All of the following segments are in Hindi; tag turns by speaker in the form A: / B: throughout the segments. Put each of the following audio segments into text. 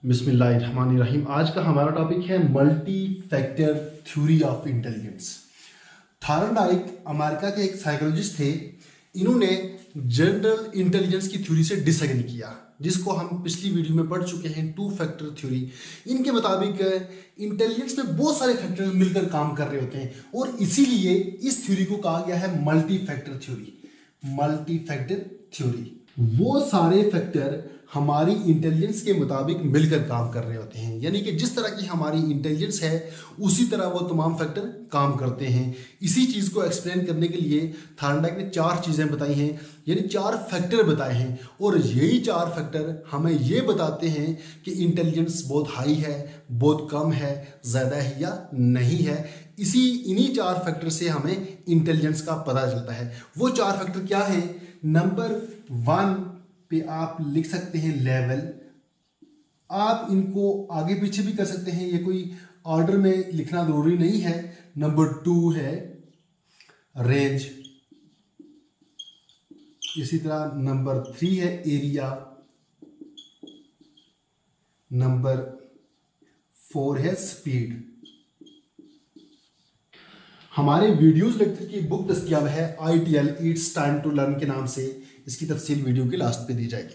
A: बिस्मिल्लाहिर्रहमानिर्रहीम। आज का हमारा टॉपिक है multi factor theory of intelligence. Thorndike America के एक साइकोलॉजिस्ट थे। इन्होंने जनरल इंटेलिजेंस की थ्योरी से डिसएग्री किया, जिसको हम पिछली वीडियो में पढ़ चुके हैं, टू फैक्टर थ्योरी। इनके मुताबिक इंटेलिजेंस में बहुत सारे फैक्टर्स मिलकर काम कर रहे होते हैं और इसीलिए इस थ्योरी को कहा गया है multi factor theory. Multi factor theory, वो सारे फैक्टर हमारी इंटेलिजेंस के मुताबिक मिलकर काम कर रहे होते हैं, यानी कि जिस तरह की हमारी इंटेलिजेंस है उसी तरह वो तमाम फैक्टर काम करते हैं। इसी चीज़ को एक्सप्लेन करने के लिए थॉर्नडाइक ने 4 चीज़ें बताई हैं, यानी 4 फैक्टर बताए हैं, और यही 4 फैक्टर हमें ये बताते हैं कि इंटेलिजेंस बहुत हाई है, बहुत कम है, ज़्यादा है या नहीं है। इन्हीं 4 फैक्टर से हमें इंटेलिजेंस का पता चलता है। वो 4 फैक्टर क्या हैं? नंबर 1 पे आप लिख सकते हैं लेवल। आप इनको आगे पीछे भी कर सकते हैं, ये कोई ऑर्डर में लिखना जरूरी नहीं है। नंबर 2 है रेंज। इसी तरह नंबर 3 है एरिया। नंबर 4 है स्पीड। हमारे वीडियोस लेक्चर की बुक दस्तयाब है ITL it's time to learn के नाम से। इसकी तफसील वीडियो के लास्ट पे दी जाएगी।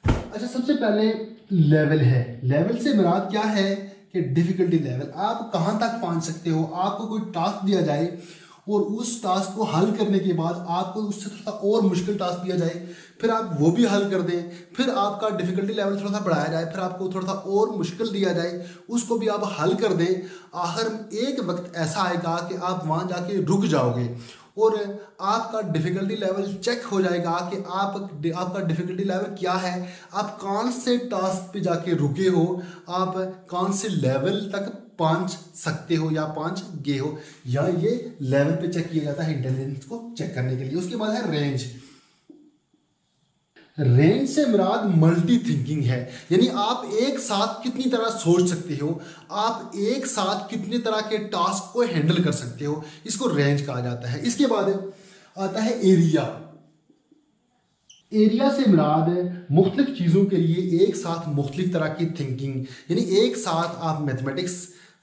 A: अच्छा, सबसे पहले लेवल है। लेवल से मुराद क्या है कि डिफिकल्टी लेवल। आप कहाँ तक पहुँच सकते हो। आपको कोई टास्क दिया जाए और उस टास्क को हल करने के बाद आपको उससे थोड़ा और मुश्किल टास्क दिया जाए, फिर आप वो भी हल कर दें, फिर आपका डिफिकल्टी लेवल थोड़ा सा बढ़ाया जाए, फिर आपको थोड़ा सा और मुश्किल दिया जाए, उसको भी आप हल कर दें। आखिर एक वक्त ऐसा आएगा कि आप वहाँ जाके रुक जाओगे और आपका डिफिकल्टी लेवल चेक हो जाएगा कि आपका डिफिकल्टी लेवल क्या है, आप कौन से टास्क पे जाके रुके हो, आप कौन से लेवल तक पहुंच सकते हो या पहुंच गए हो। या ये लेवल पे चेक किया जाता है इंटेलिजेंस को चेक करने के लिए। उसके बाद है रेंज। रेंज से मुराद मल्टी थिंकिंग है, यानी आप एक साथ कितनी तरह सोच सकते हो, आप एक साथ कितने तरह के टास्क को हैंडल कर सकते हो, इसको रेंज कहा जाता है। इसके बाद आता है एरिया। एरिया से मुराद मुख्तलिफ चीज़ों के लिए एक साथ मुख्तलिफ तरह की थिंकिंग, यानी एक साथ आप मैथमेटिक्स,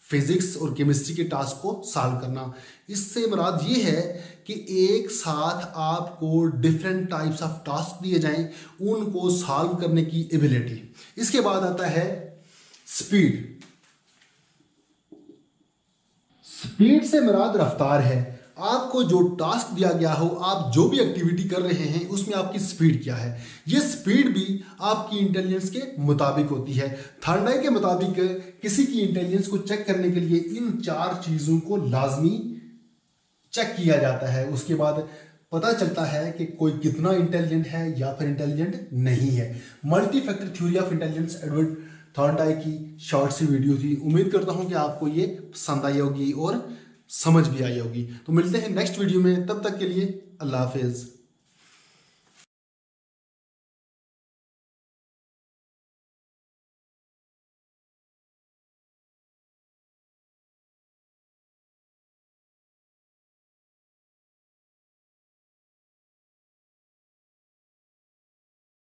A: फिजिक्स और केमिस्ट्री के टास्क को सॉल्व करना। इससे मुराद ये है कि एक साथ आपको डिफरेंट टाइप्स ऑफ टास्क दिए जाएं, उनको सॉल्व करने की एबिलिटी। इसके बाद आता है स्पीड। स्पीड से मुराद रफ्तार है। आपको जो टास्क दिया गया हो, आप जो भी एक्टिविटी कर रहे हैं, उसमें आपकी स्पीड क्या है। ये स्पीड भी आपकी इंटेलिजेंस के मुताबिक होती है। थॉर्नडाइक के मुताबिक किसी की इंटेलिजेंस को चेक करने के लिए इन 4 चीज़ों को लाजमी चेक किया जाता है। उसके बाद पता चलता है कि कोई कितना इंटेलिजेंट है या फिर इंटेलिजेंट नहीं है। Multi factor theory of intelligence Edward Thorndike की शॉर्ट सी वीडियो थी। उम्मीद करता हूं कि आपको ये पसंद आई होगी और समझ भी आई होगी। तो मिलते हैं नेक्स्ट वीडियो में, तब तक के लिए अल्लाह हाफिज।